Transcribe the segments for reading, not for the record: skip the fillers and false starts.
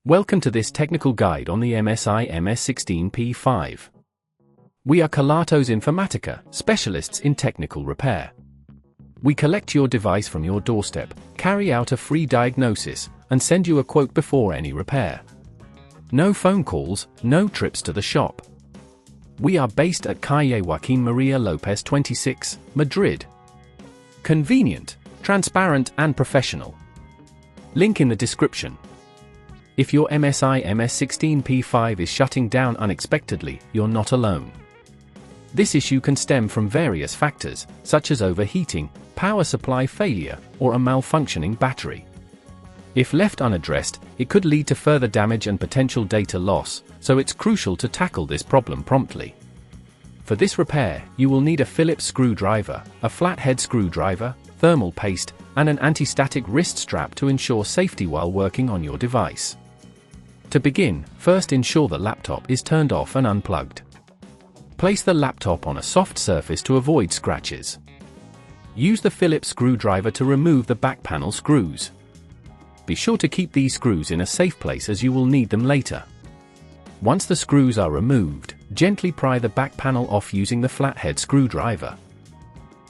Welcome to this technical guide on the MSI MS16P5. We are Kelatos Informatica, specialists in technical repair. We collect your device from your doorstep, carry out a free diagnosis, and send you a quote before any repair. No phone calls, no trips to the shop. We are based at Calle Joaquín María López 26, Madrid. Convenient, transparent and professional. Link in the description. If your MSI MS16P5 is shutting down unexpectedly, you're not alone. This issue can stem from various factors, such as overheating, power supply failure, or a malfunctioning battery. If left unaddressed, it could lead to further damage and potential data loss, so it's crucial to tackle this problem promptly. For this repair, you will need a Phillips screwdriver, a flathead screwdriver, thermal paste, and an anti-static wrist strap to ensure safety while working on your device. To begin, first ensure the laptop is turned off and unplugged. Place the laptop on a soft surface to avoid scratches. Use the Phillips screwdriver to remove the back panel screws. Be sure to keep these screws in a safe place as you will need them later. Once the screws are removed, gently pry the back panel off using the flathead screwdriver.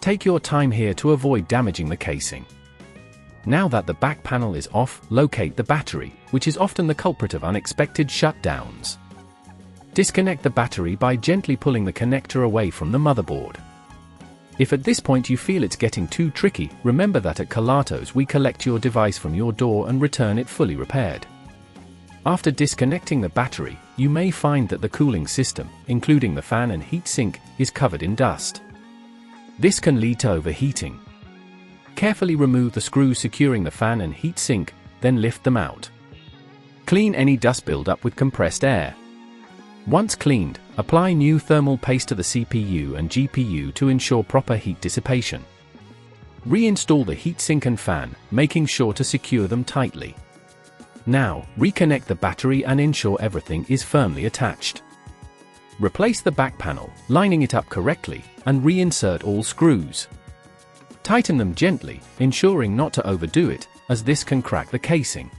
Take your time here to avoid damaging the casing. Now that the back panel is off, locate the battery, which is often the culprit of unexpected shutdowns. Disconnect the battery by gently pulling the connector away from the motherboard. If at this point you feel it's getting too tricky, remember that at Kelatos we collect your device from your door and return it fully repaired. After disconnecting the battery, you may find that the cooling system, including the fan and heat sink, is covered in dust. This can lead to overheating. Carefully remove the screws securing the fan and heat sink, then lift them out. Clean any dust buildup with compressed air. Once cleaned, apply new thermal paste to the CPU and GPU to ensure proper heat dissipation. Reinstall the heatsink and fan, making sure to secure them tightly. Now, reconnect the battery and ensure everything is firmly attached. Replace the back panel, lining it up correctly, and reinsert all screws. Tighten them gently, ensuring not to overdo it, as this can crack the casing.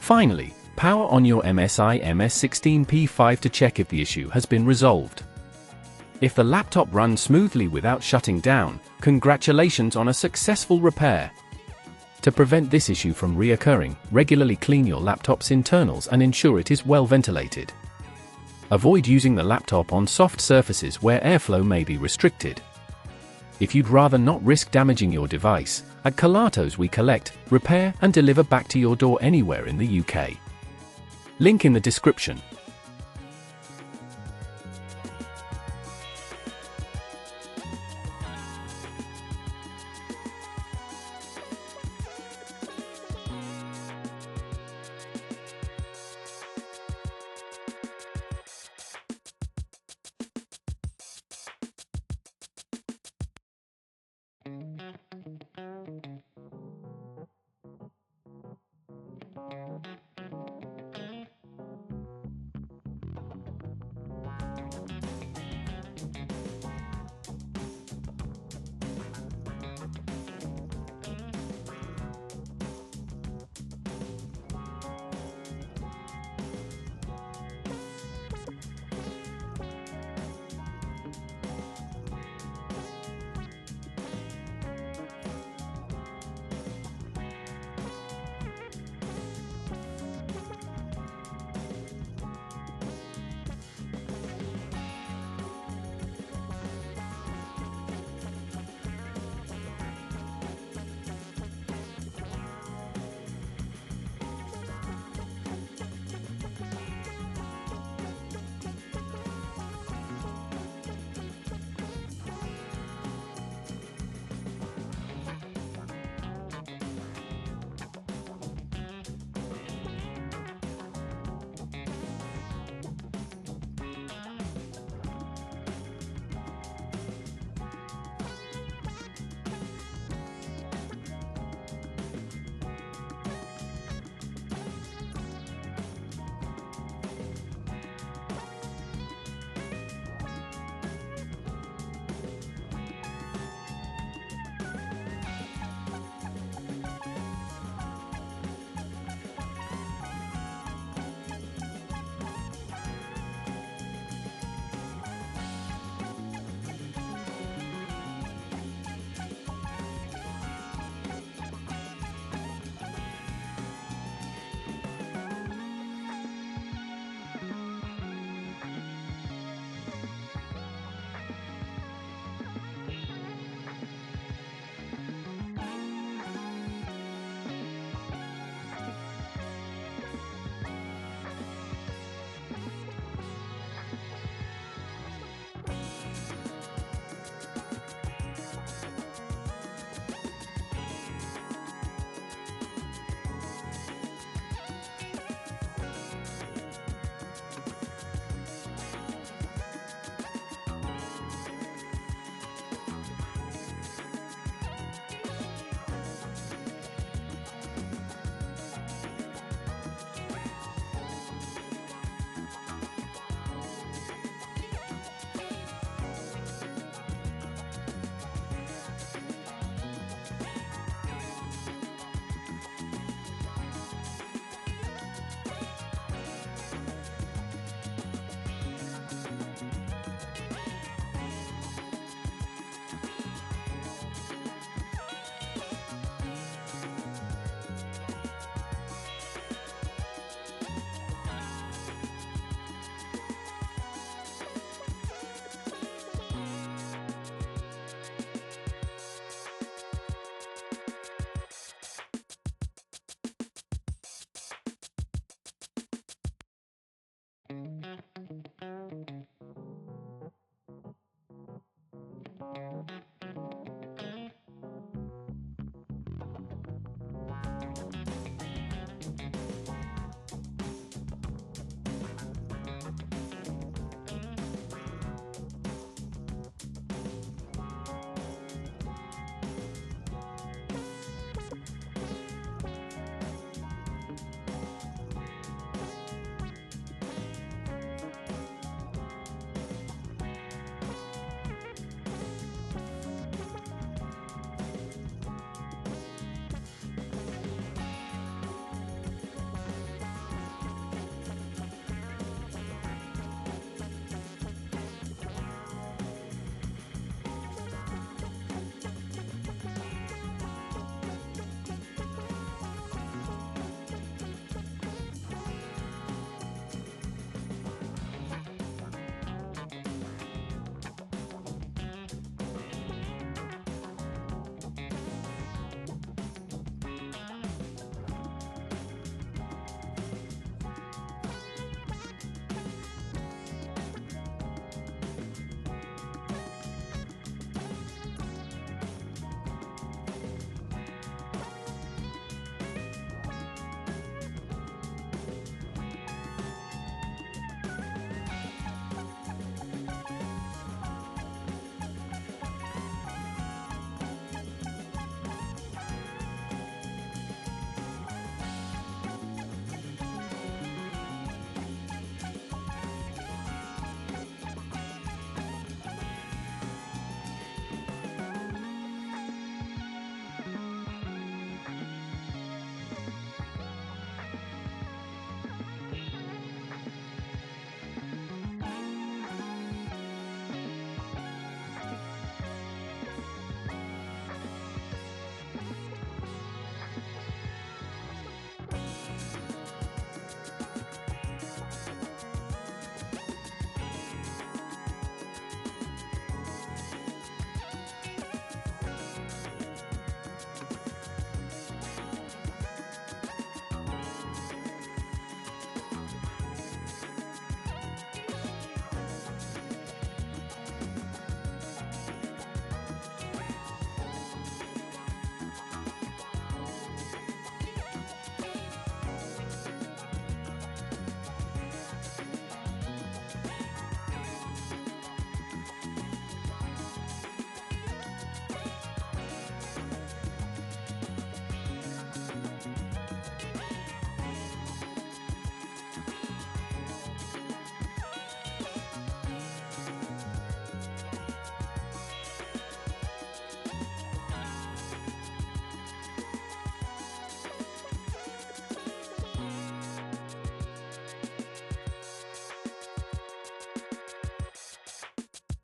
Finally, power on your MSI MS16P5 to check if the issue has been resolved. If the laptop runs smoothly without shutting down, congratulations on a successful repair. To prevent this issue from reoccurring, regularly clean your laptop's internals and ensure it is well ventilated. Avoid using the laptop on soft surfaces where airflow may be restricted. If you'd rather not risk damaging your device, at Kelatos we collect, repair and deliver back to your door anywhere in the UK. Link in the description.